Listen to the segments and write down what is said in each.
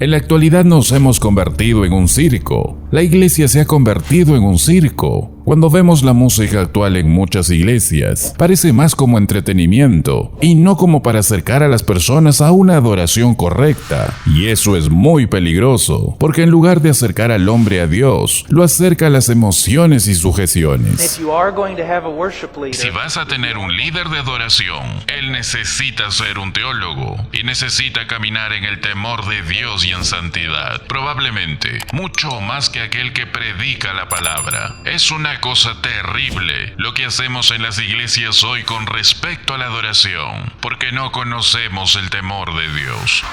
En la actualidad nos hemos convertido en un circo. La iglesia se ha convertido en un circo. Cuando vemos la música actual en muchas iglesias, parece más como entretenimiento y no como para acercar a las personas a una adoración correcta. Y eso es muy peligroso, porque en lugar de acercar al hombre a Dios, lo acerca a las emociones y sujeciones. Si vas a tener un líder de adoración, él necesita ser un teólogo y necesita caminar en el temor de Dios y en santidad, probablemente mucho más que aquel que predica la palabra. Es una cosa terrible lo que hacemos en las iglesias hoy con respecto a la adoración, porque no conocemos el temor de Dios.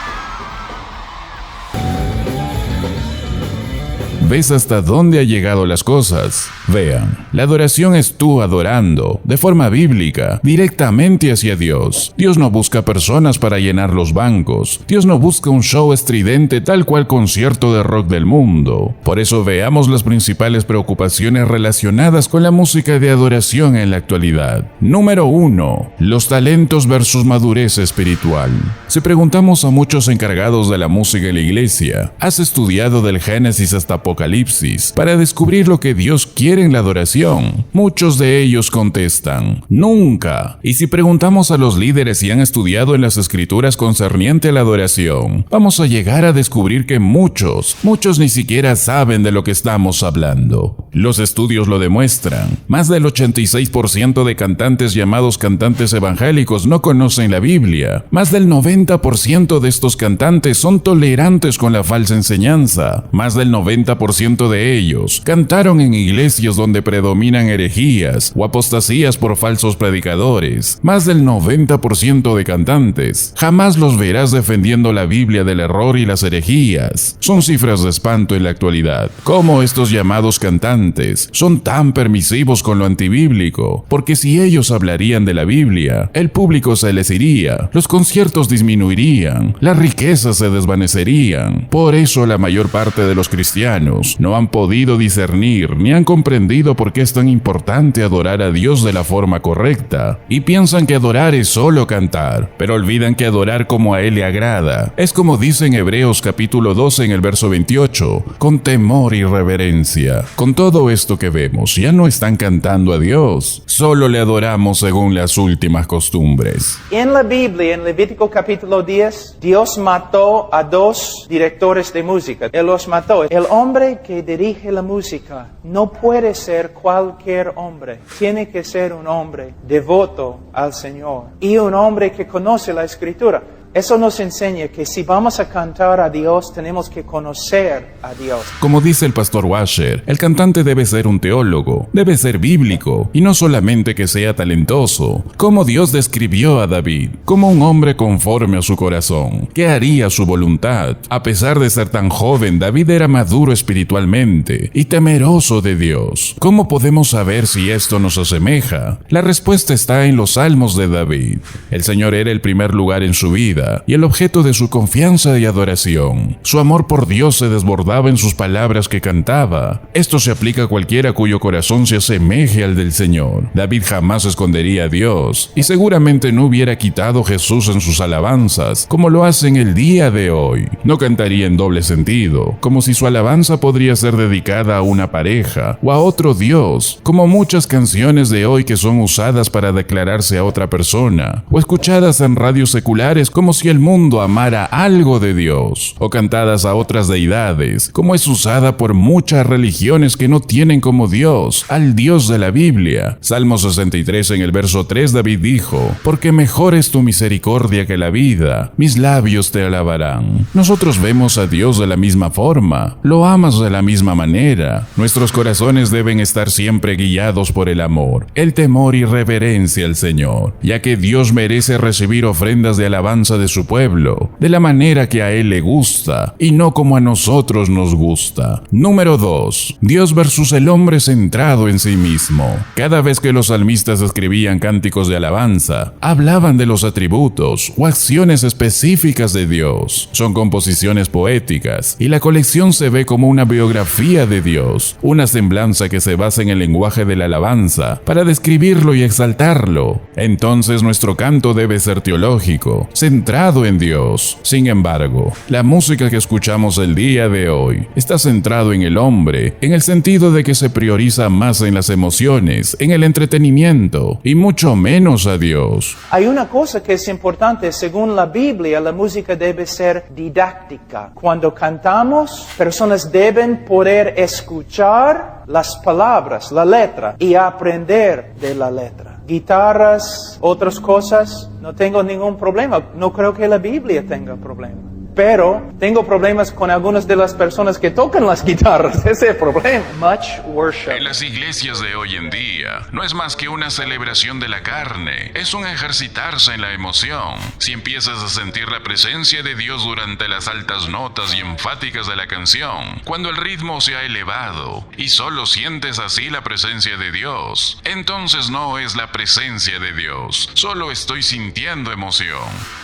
¿Ves hasta dónde han llegado las cosas? Vean, la adoración es tú adorando, de forma bíblica, directamente hacia Dios. Dios no busca personas para llenar los bancos. Dios no busca un show estridente tal cual concierto de rock del mundo. Por eso veamos las principales preocupaciones relacionadas con la música de adoración en la actualidad. Número 1. Los talentos versus madurez espiritual. Si preguntamos a muchos encargados de la música en la iglesia, ¿has estudiado del Génesis hasta Apocalipsis para descubrir lo que Dios quiere en la adoración? Muchos de ellos contestan, nunca. Y si preguntamos a los líderes si han estudiado en las escrituras concerniente a la adoración, vamos a llegar a descubrir que muchos ni siquiera saben de lo que estamos hablando. Los estudios lo demuestran. Más del 86% de cantantes llamados cantantes evangélicos no conocen la Biblia. Más del 90% de estos cantantes son tolerantes con la falsa enseñanza. Más del 90% de ellos cantaron en iglesias donde predominan herejías o apostasías por falsos predicadores. Más del 90% de cantantes jamás los verás defendiendo la Biblia del error y las herejías. Son cifras de espanto en la actualidad. ¿Cómo estos llamados cantantes son tan permisivos con lo antibíblico? Porque si ellos hablarían de la Biblia, el público se les iría, los conciertos disminuirían, las riquezas se desvanecerían. Por eso la mayor parte de los cristianos no han podido discernir ni han comprendido por qué es tan importante adorar a Dios de la forma correcta, y piensan que adorar es solo cantar, pero olvidan que adorar como a Él le agrada es como dice en Hebreos capítulo 12 en el verso 28, con temor y reverencia. Con todo esto que vemos, ya no están cantando a Dios, solo le adoramos según las últimas costumbres. En la Biblia, en Levítico capítulo 10, Dios mató a 2 directores de música. Él los mató. El hombre que dirige la música no puede ser cualquier hombre. Tiene que ser un hombre devoto al Señor y un hombre que conoce la Escritura. Eso nos enseña que si vamos a cantar a Dios, tenemos que conocer a Dios. Como dice el pastor Washer, el cantante debe ser un teólogo, debe ser bíblico, y no solamente que sea talentoso, como Dios describió a David, como un hombre conforme a su corazón, que haría su voluntad. A pesar de ser tan joven, David era maduro espiritualmente y temeroso de Dios. ¿Cómo podemos saber si esto nos asemeja? La respuesta está en los salmos de David. El Señor era el primer lugar en su vida y el objeto de su confianza y adoración. Su amor por Dios se desbordaba en sus palabras que cantaba. Esto se aplica a cualquiera cuyo corazón se asemeje al del Señor. David jamás escondería a Dios y seguramente no hubiera quitado Jesús en sus alabanzas como lo hace en el día de hoy. No cantaría en doble sentido, como si su alabanza podría ser dedicada a una pareja o a otro Dios, como muchas canciones de hoy que son usadas para declararse a otra persona o escuchadas en radios seculares como si el mundo amara algo de Dios, o cantadas a otras deidades, como es usada por muchas religiones que no tienen como Dios al Dios de la Biblia. Salmo 63 en el verso 3 David dijo, porque mejor es tu misericordia que la vida, mis labios te alabarán. Nosotros vemos a Dios de la misma forma, lo amas de la misma manera. Nuestros corazones deben estar siempre guiados por el amor, el temor y reverencia al Señor, ya que Dios merece recibir ofrendas de alabanza de su pueblo, de la manera que a Él le gusta y no como a nosotros nos gusta. Número 2. Dios versus el hombre centrado en sí mismo. Cada vez que los salmistas escribían cánticos de alabanza, hablaban de los atributos o acciones específicas de Dios. Son composiciones poéticas y la colección se ve como una biografía de Dios, una semblanza que se basa en el lenguaje de la alabanza para describirlo y exaltarlo. Entonces nuestro canto debe ser teológico, centrado centrado en Dios. Sin embargo, la música que escuchamos el día de hoy está centrado en el hombre, en el sentido de que se prioriza más en las emociones, en el entretenimiento y mucho menos a Dios. Hay una cosa que es importante. Según la Biblia, la música debe ser didáctica. Cuando cantamos, personas deben poder escuchar las palabras, la letra, y aprender de la letra. Guitarras, otras cosas, no tengo ningún problema. No creo que la Biblia tenga problema. Pero tengo problemas con algunas de las personas que tocan las guitarras. Ese es el problema. Much worship. En las iglesias de hoy en día, no es más que una celebración de la carne. Es un ejercitarse en la emoción. Si empiezas a sentir la presencia de Dios durante las altas notas y enfáticas de la canción, cuando el ritmo se ha elevado y solo sientes así la presencia de Dios, entonces no es la presencia de Dios. Solo estoy sintiendo emoción.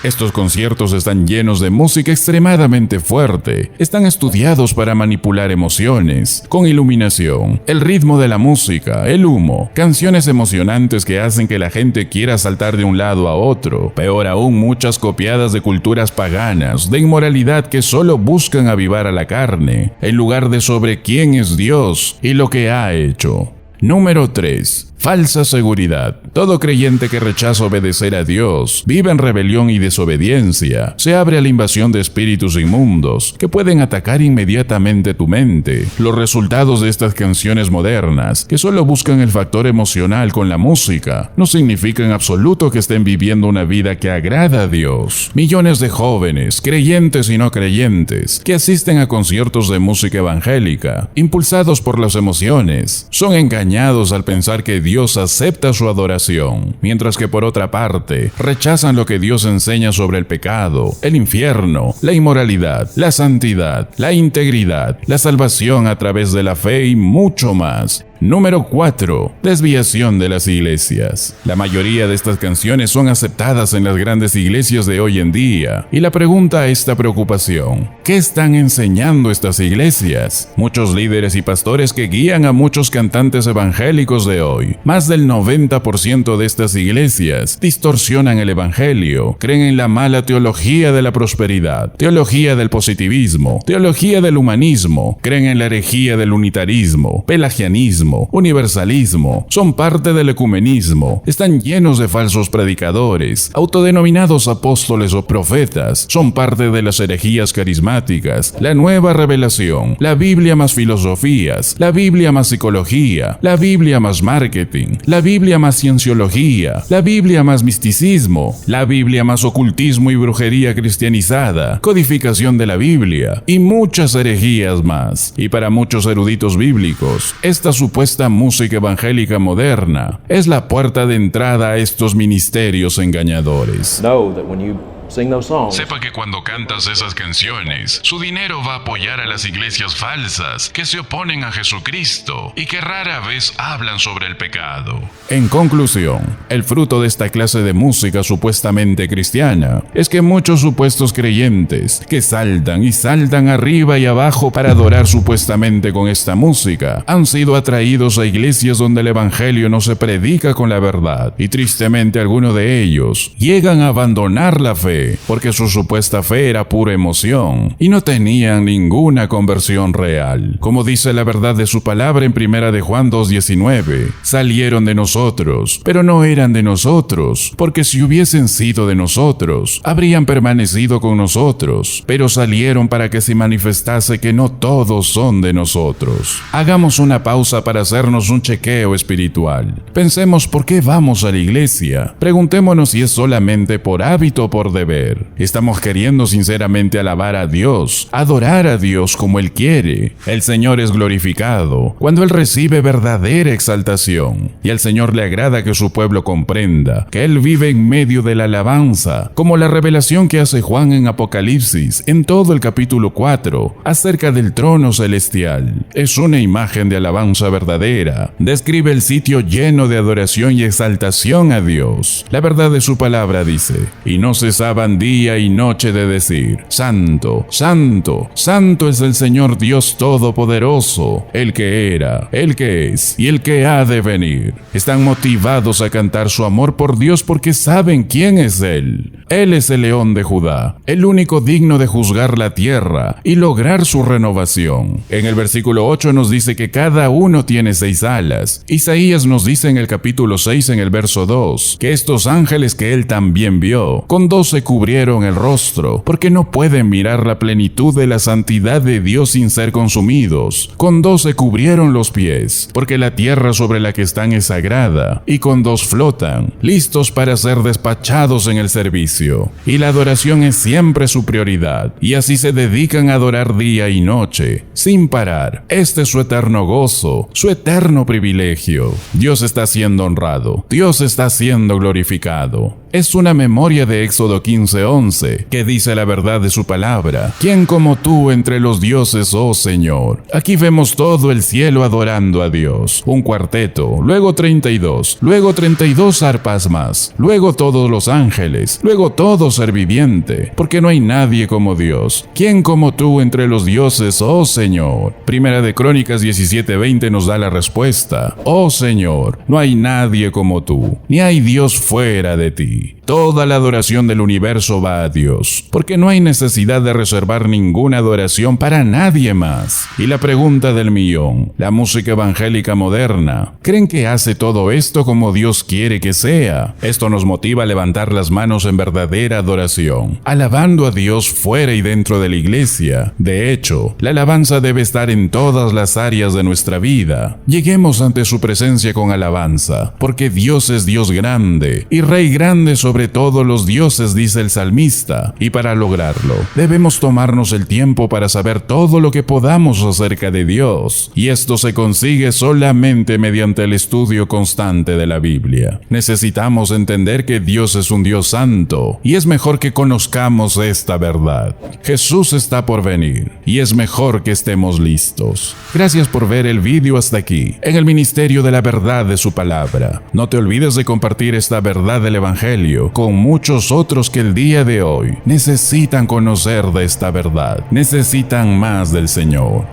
Estos conciertos están llenos de música extremadamente fuerte. Están estudiados para manipular emociones, con iluminación, el ritmo de la música, el humo, canciones emocionantes que hacen que la gente quiera saltar de un lado a otro. Peor aún, muchas copiadas de culturas paganas, de inmoralidad que solo buscan avivar a la carne, en lugar de sobre quién es Dios y lo que ha hecho. Número 3. Falsa seguridad. Todo creyente que rechaza obedecer a Dios vive en rebelión y desobediencia. Se abre a la invasión de espíritus inmundos que pueden atacar inmediatamente tu mente. Los resultados de estas canciones modernas, que solo buscan el factor emocional con la música, no significa en absoluto que estén viviendo una vida que agrada a Dios. Millones de jóvenes, creyentes y no creyentes, que asisten a conciertos de música evangélica, impulsados por las emociones, son engañados al pensar que Dios acepta su adoración, mientras que por otra parte, rechazan lo que Dios enseña sobre el pecado, el infierno, la inmoralidad, la santidad, la integridad, la salvación a través de la fe y mucho más. Número 4. Desviación de las iglesias. La mayoría de estas canciones son aceptadas en las grandes iglesias de hoy en día. Y la pregunta a esta preocupación: ¿qué están enseñando estas iglesias? Muchos líderes y pastores que guían a muchos cantantes evangélicos de hoy, más del 90% de estas iglesias distorsionan el evangelio, creen en la mala teología de la prosperidad, teología del positivismo, teología del humanismo, creen en la herejía del unitarismo, pelagianismo, universalismo, son parte del ecumenismo, están llenos de falsos predicadores, autodenominados apóstoles o profetas, son parte de las herejías carismáticas, la nueva revelación, la Biblia más filosofías, la Biblia más psicología, la Biblia más marketing, la Biblia más cienciología, la Biblia más misticismo, la Biblia más ocultismo y brujería cristianizada, codificación de la Biblia y muchas herejías más. Y para muchos eruditos bíblicos, esta supuesta música evangélica moderna es la puerta de entrada a estos ministerios engañadores. Sepa que cuando cantas esas canciones, su dinero va a apoyar a las iglesias falsas que se oponen a Jesucristo y que rara vez hablan sobre el pecado. En conclusión, el fruto de esta clase de música supuestamente cristiana es que muchos supuestos creyentes que saltan y saltan arriba y abajo para adorar supuestamente con esta música han sido atraídos a iglesias donde el evangelio no se predica con la verdad, y tristemente algunos de ellos llegan a abandonar la fe porque su supuesta fe era pura emoción y no tenían ninguna conversión real. Como dice la verdad de su palabra en 1 de Juan 2:19, salieron de nosotros, pero no eran de nosotros, porque si hubiesen sido de nosotros, habrían permanecido con nosotros, pero salieron para que se manifestase que no todos son de nosotros. Hagamos una pausa para hacernos un chequeo espiritual. Pensemos por qué vamos a la iglesia. Preguntémonos si es solamente por hábito o por deber. Estamos queriendo sinceramente alabar a Dios, adorar a Dios como Él quiere. El Señor es glorificado cuando Él recibe verdadera exaltación, y al Señor le agrada que su pueblo comprenda que Él vive en medio de la alabanza, como la revelación que hace Juan en Apocalipsis, en todo el capítulo 4, acerca del trono celestial. Es una imagen de alabanza verdadera. Describe el sitio lleno de adoración y exaltación a Dios. La verdad de su palabra dice: y no se sabe cesaban día y noche de decir: Santo, Santo, Santo es el Señor Dios Todopoderoso, el que era, el que es y el que ha de venir. Están motivados a cantar su amor por Dios porque saben quién es Él. Él es el León de Judá, el único digno de juzgar la tierra y lograr su renovación. En el versículo 8 nos dice que cada uno tiene 6 alas. Isaías nos dice en el capítulo 6, en el verso 2, que estos ángeles que él también vio, con 2 se cubrieron el rostro, porque no pueden mirar la plenitud de la santidad de Dios sin ser consumidos. Con 2 se cubrieron los pies, porque la tierra sobre la que están es sagrada, y con 2 flotan, listos para ser despachados en el servicio. Y la adoración es siempre su prioridad, y así se dedican a adorar día y noche, sin parar. Este es su eterno gozo, su eterno privilegio. Dios está siendo honrado, Dios está siendo glorificado. Es una memoria de Éxodo 15:11, que dice la verdad de su palabra: ¿Quién como tú entre los dioses, oh Señor? Aquí vemos todo el cielo adorando a Dios. Un cuarteto, luego 32, luego 32 arpas más, luego todos los ángeles, luego todo ser viviente, porque no hay nadie como Dios. ¿Quién como tú entre los dioses, oh Señor? Primera de Crónicas 17:20 nos da la respuesta: Oh Señor, no hay nadie como tú, ni hay Dios fuera de ti. Toda la adoración del universo va a Dios, porque no hay necesidad de reservar ninguna adoración para nadie más. Y la pregunta del millón: la música evangélica moderna, ¿creen que hace todo esto como Dios quiere que sea? Esto nos motiva a levantar las manos en verdadera adoración, alabando a Dios fuera y dentro de la iglesia. De hecho, la alabanza debe estar en todas las áreas de nuestra vida. Lleguemos ante su presencia con alabanza, porque Dios es Dios grande y Rey grande sobre todos los dioses, dice el salmista, y para lograrlo, debemos tomarnos el tiempo para saber todo lo que podamos acerca de Dios, y esto se consigue solamente mediante el estudio constante de la Biblia. Necesitamos entender que Dios es un Dios santo, y es mejor que conozcamos esta verdad. Jesús está por venir, y es mejor que estemos listos. Gracias por ver el vídeo hasta aquí, en el Ministerio de la Verdad de su Palabra. No te olvides de compartir esta verdad del Evangelio con muchos otros que el día de hoy necesitan conocer de esta verdad, necesitan más del Señor.